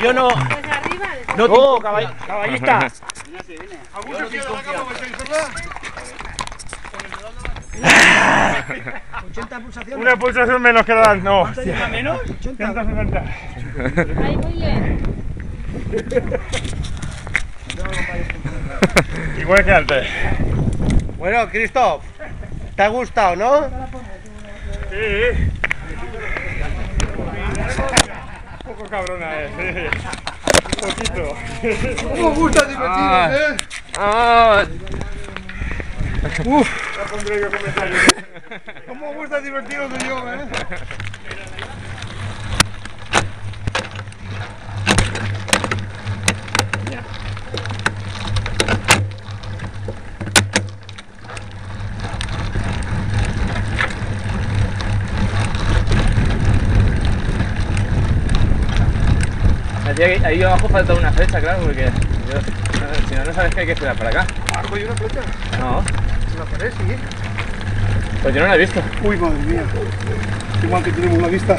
yo no. Pues arriba. No, caballista. ¿Alguna piedra la cama vais a disparar? 80 pulsaciones. Una pulsación menos que la no. ¿Cuánto lleva menos? 80. 160. Ahí muy bien. Igual que antes. Bueno, Christoph, ¿te ha gustado, no? Sí. Un poco cabrona sí. Un poquito. ¿Cómo gusta divertido, Ya pondré yo comentarios. ¿Cómo gusta divertido de yo, Ahí abajo falta una flecha, claro, porque si no, no sabes que hay que esperar para acá. ¿Hay una flecha? No, ¿La pared, sí? pues yo no la he visto. Uy, madre mía. Qué mal que tenemos la vista.